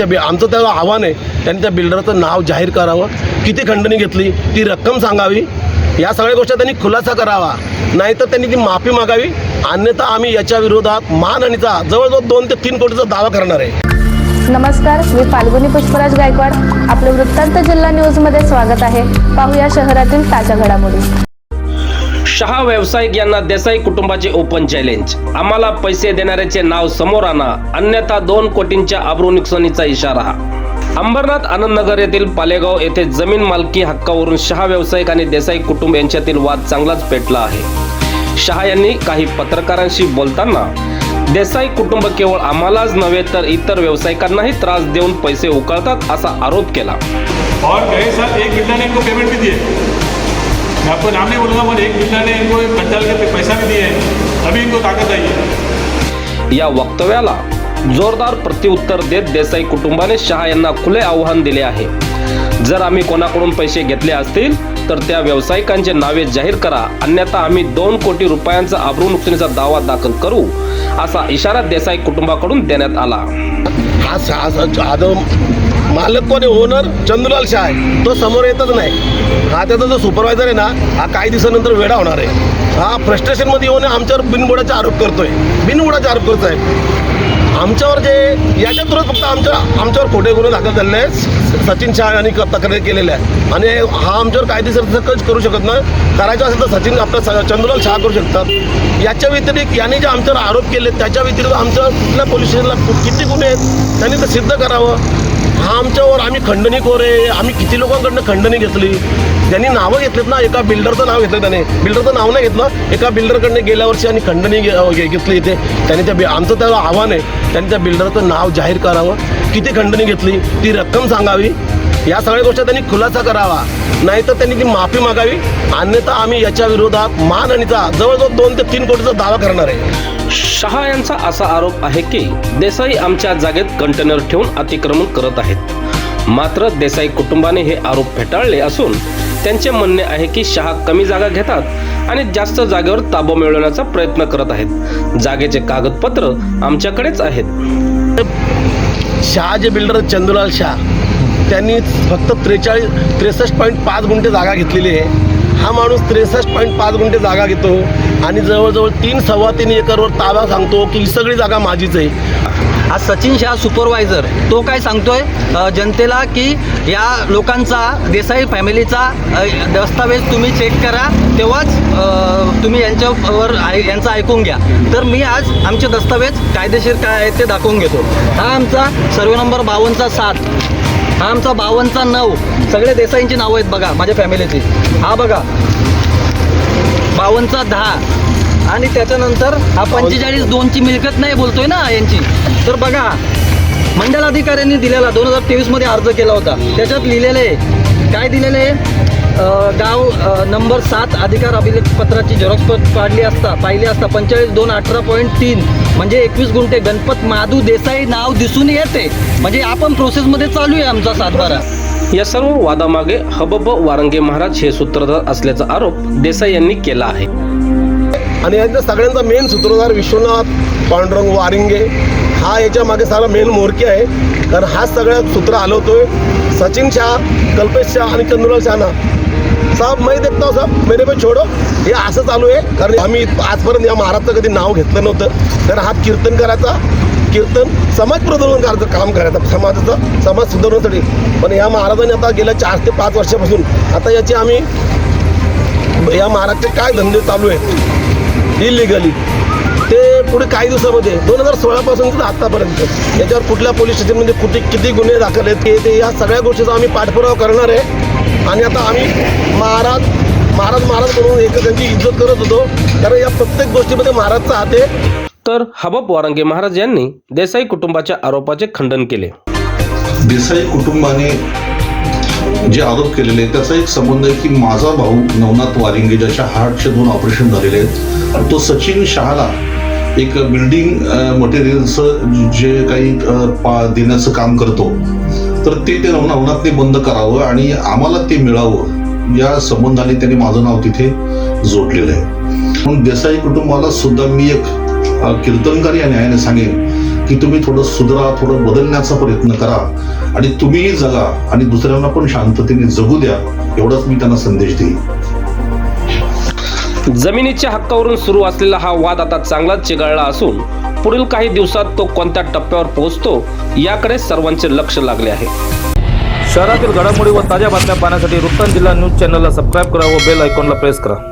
त्यांनी आमचं त्याला आव्हान आहे, त्यांनी त्या बिल्डरचं नाव जाहीर करावं, किती खंडणी घेतली ती रक्कम सांगावी, या सगळ्या गोष्टी त्यांनी खुलासा करावा, नाहीतर त्यांनी ती माफी मागावी, अन्यथा आम्ही याच्या विरोधात मानहानीचा जवळजवळ 2 ते 3 कोटीचा दावा करणार आहे. नमस्कार, मी फाल्गुनी पुष्पराज गायकवाड. आपलं वृत्तांत जिल्हा न्यूजमध्ये स्वागत आहे. पाहूया शहरातील ताज्या घडामोडी. शहा व्यावसायिक यांना देसाई कुटुंबाचे ओपन चॅलेंज. आम्हाला पैसे देणाऱ्याचे नाव समोर आणा, अन्यथा 2 कोटींच्या आबरू नुकसानीचा इशारा. अंबरनाथ आनंदनगर येथील पालेगाव येथे जमीन मालकी हक्कावरून शहा व्यावसायिक आणि देसाई कुटुंब यांच्यातील वाद चांगलाच पेटला आहे. शहा यांनी काही पत्रकारांशी बोलताना देसाई कुटुंब केवळ आम्हालाच नव्हे तर इतर व्यावसायिकांनाही त्रास देऊन पैसे उकळतात असा आरोप केला. और गए साल एक बिल्डर ने इनको पेमेंट भी दिए. मैं आपको नाम नहीं बोलूँगा, पर एक बिल्डर ने इनको कंटाल के पैसा भी दिए. अभी इनको ताकत आई है. या वक्तव्याला जोरदार प्रत्युत्तर देत देसाई कुटुंबाने शहा यांना खुले आव्हान दिले आहे. जर आम्ही कोणाकडून पैसे घेतले असतील तर त्या व्यावसायिकांचे नावे जाहीर करा, अन्यथा आम्ही 2 कोटी रुपयांचा आबरू नुकसानीचा दावा दाखल करू असा इशारा देसाई कुटुंबाकडून देण्यात आला. मालक कोण आहे? ओनर चंदूलाल शाह आहे, तो समोर येतच नाही. हा त्याचा जो सुपरवायझर आहे ना, हा काही दिवसानंतर वेडा होणार आहे. हा फ्रस्ट्रेशनमध्ये येऊन आमच्यावर बिनबुडाचे आरोप करतोय, बिनबुडाचे आरोप करत आहे आमच्यावर. जे याच्या तुरंत फक्त आमच्यावर खोटे गुन्हे दाखल झालेले आहेत, सचिन शाह यांनी तक्रारी केलेल्या आहे, आणि हा आमच्यावर कायदेशीर कच करू शकत नाही. करायचं असेल तर सचिन आपलं चंदूलाल शाह करू शकतात. याच्या व्यतिरिक्त यांनी जे आमच्यावर आरोप केले त्याच्या व्यतिरिक्त आमच्या कुठल्या पोलीस स्टेशनला किती गुन्हे आहेत त्यांनी तर सिद्ध करावं. हा आमच्यावर आम्ही खंडणीखोर आहे, आम्ही किती लोकांकडनं खंडणी घेतली. त्यांनी नावं घेतलीत ना, एका बिल्डरचं नाव घेतलं, त्याने बिल्डरचं नाव नाही घेतलं, एका बिल्डरकडनं गेल्या वर्षी आणि खंडणी घेतली इथे. त्यांनी आमचं त्याला आव्हान आहे, त्यांनी त्या बिल्डरचं नाव जाहीर करावं, किती खंडणी घेतली ती रक्कम सांगावी, या सगळ्या गोष्टी त्यांनी खुलासा करावा, नाहीतर त्यांनी ती माफी मागावी, अन्यथा आम्ही याच्या विरोधात मानहानीचा जवळजवळ 2 ते 3 कोटीचा दावा करणार आहे. शहा यांचा असा आरोप आहे की देसाई आमच्या जागेत कंटेनर ठेवून अतिक्रमण करत आहेत. मात्र देसाई कुटुंबाने हे आरोप फेटाळले असून त्यांचे म्हणणे आहे की शहा कमी जागा घेतात आणि जास्त जागेवर ताबा मिळवण्याचा प्रयत्न करत आहेत. जागेचे कागदपत्र आमच्याकडेच आहेत. शाह जे बिल्डर चंदूलाल शाह त्यांनी फक्त 63.5 गुंठे जागा घेतलेली आहे. हा माणूस 63.5 गुंठे जागा घेतो आणि जवळजवळ 3-3.25 एकरवर ताबा सांगतो की ही सगळी जागा माझीच आहे. आज सचिन शाह सुपरवायझर तो काय सांगतोय जनतेला की या लोकांचा, देसाई फॅमिलीचा दस्तावेज तुम्ही चेक करा, तेव्हाच तुम्ही यांच्यावर यांचं ऐकून घ्या. तर मी आज आमचे दस्तावेज कायदेशीर काय आहेत ते दाखवून घेतो. हा आमचा सर्वे नंबर 52/7, हा आमचा 52/9, सगळे देसाईंची नावं आहेत बघा माझ्या फॅमिलीची. हा बघा 52/10, आणि त्याच्यानंतर हा 45/2ची मिळकत नाही बोलतोय ना यांची. तर बघा मंडल अधिकाऱ्यांनी दिलेला 2023 मध्ये अर्ज केला होता, त्याच्यात लिहिलेले काय दिलेले, गाव नंबर 7 अधिकार अभिलेखपत्राची झेरॉक्स पाहिली असता 45/2/18.3 म्हणजे 21 गुंठे गणपत माधू देसाई नाव दिसून येते. म्हणजे आपण प्रोसेसमध्ये चालू आहे आमचा 7/12. या सर्व वादामागे हबब वारंगे महाराज हे सूत्रधार असल्याचा आरोप देसाई यांनी केला आहे. आणि यांचा सगळ्यांचा मेन सूत्रधार विश्वनाथ पांडुरंग वारिंगे हा याच्या मागे सारा मेन मोरकी आहे. कारण हा सगळं सूत्र हलवतोय सचिन शाह, कल्पेश शाह आणि चंदूलाल शाह ना. साहब मैं देखता हूँ साहब, मेरे पे छोड़ो, हे असं चालू आहे. कारण आम्ही आजपर्यंत या महाराजचं कधी नाव घेतलं नव्हतं. कारण हा कीर्तन करायचा, कीर्तन समाज प्रबोधन करायचं काम करायचं, समाज सुधारण्यासाठी. पण या महाराजांनी आता गेल्या 4 ते 5 वर्षापासून आता याचे आम्ही या महाराजचे काय धंदे चालू आहेत इलिगली ते पुढे काही दिवसामध्ये 2016 पासून आतापर्यंत याच्यावर कुठल्या पोलीस स्टेशनमध्ये किती गुन्हे दाखल आहेत ते या सगळ्या गोष्टीचा आम्ही पाठपुरावा करणार आहे. आणि आता आम्ही महाराज म्हणून एक त्यांची इज्जत करत होतो, कारण या प्रत्येक गोष्टीमध्ये महाराजचा हात आहे. तर हबब वारंगे महाराज यांनी देसाई कुटुंबाच्या आरोपाचे खंडन केले. देसाई कुटुंबाने जे आरोप केलेले त्याचा एक संबंध आहे की माझा भाऊ नवनाथ वारिंगे ज्याच्या हार्टचे 2 ऑपरेशन झालेले आहेत, तो सचिन शहाला एक बिल्डिंग मटेरियलचं जे काही देण्याचं काम करतो, तर ते नवनाथने बंद करावं आणि आम्हाला ते मिळावं या संबंधाने त्यांनी माझं नाव तिथे जोडलेलं आहे. म्हणून देसाई कुटुंबाला सुद्धा मी एक कीर्तनकारी या न्यायाने सांगेन की तुम्ही थोडं सुधरा, थोडं बदलण्याचा प्रयत्न करा आणि तुम्हीही जगा आणि दुसऱ्यांना पण शांततेने जगू द्या, एवढाच मी त्यांना संदेश देईन. जमिनीच्या हक्कावरून सुरू असलेला हा वाद आता चांगलाच चिघळला असून पुढील काही दिवसात तो कोणत्या टप्प्यावर पोहोचतो याकडे सर्वांचे लक्ष लागले आहे. शहरातील घडामोडी व ताज्या बातम्या पाहण्यासाठी वृत्तांत जिल्हा न्यूज चॅनलला सबस्क्राईब करा व बेल आयकॉनला प्रेस करा.